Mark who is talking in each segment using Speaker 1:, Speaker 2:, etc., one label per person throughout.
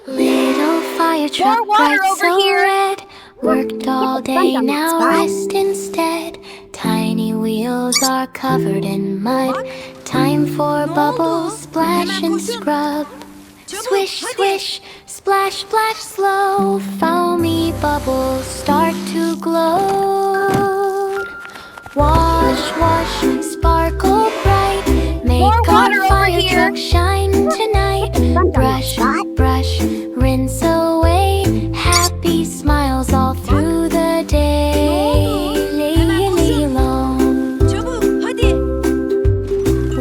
Speaker 1: Little fire truck,
Speaker 2: More water
Speaker 1: bright
Speaker 2: over
Speaker 1: so
Speaker 2: here.
Speaker 1: red. Worked all day, now rest instead. Tiny wheels are covered in mud. Time for bubbles, splash and scrub. Swish, swish, splash, splash slow. Foamy bubbles start to glow. Wash, wash, sparkle bright. Make
Speaker 2: More
Speaker 1: our
Speaker 2: water over
Speaker 1: fire
Speaker 2: here.
Speaker 1: truck shine tonight. Brush, brush, rinse away. Happy smiles all through the day. Long.
Speaker 2: Çabuk, hadi.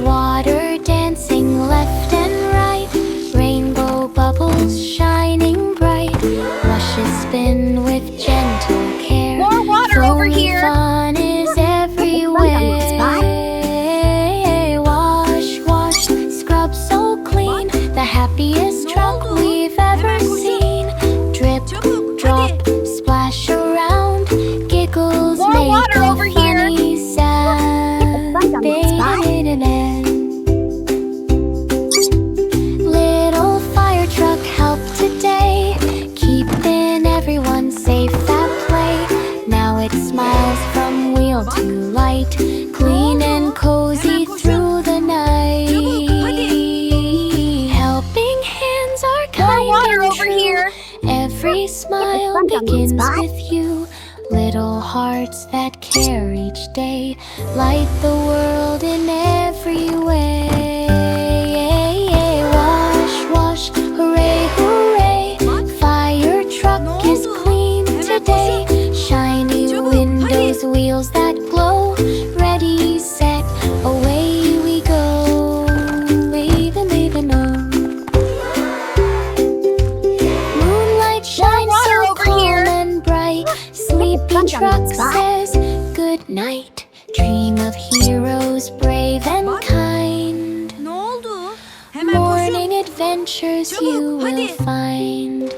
Speaker 1: Water dancing left and right. Rainbow bubbles shining bright. Rushes spin with gentle care.
Speaker 2: More water over
Speaker 1: Foamy
Speaker 2: here.
Speaker 1: fun is everywhere. Wash, wash, scrub so clean. The happiest truck we've ever seen. Drip,
Speaker 2: Çabuk,
Speaker 1: drop,
Speaker 2: hadi.
Speaker 1: splash around. Giggles
Speaker 2: More
Speaker 1: make
Speaker 2: water
Speaker 1: a
Speaker 2: over here.
Speaker 1: funny sound. Little fire truck help today, keeping everyone safe at play. Now it smiles from wheel to light, clean and cozy through the night. Helping hands are
Speaker 2: More
Speaker 1: kind
Speaker 2: water
Speaker 1: and
Speaker 2: over
Speaker 1: true.
Speaker 2: here.
Speaker 1: Every smile begins with you. Little hearts that care each day light the world in every way. Wash, wash, hooray, hooray. Fire truck is clean today. Shiny windows, wheels that glow. Ready, set, away we go. Waving, waving on. Moonlight shines
Speaker 2: water
Speaker 1: so
Speaker 2: over
Speaker 1: calm
Speaker 2: here.
Speaker 1: and bright. Sleepy truck says good night. Dream of heroes brave and kind.
Speaker 2: Ne oldu? Hemen koşun.
Speaker 1: Morning adventures
Speaker 2: Çabuk,
Speaker 1: you will
Speaker 2: hadi.
Speaker 1: find.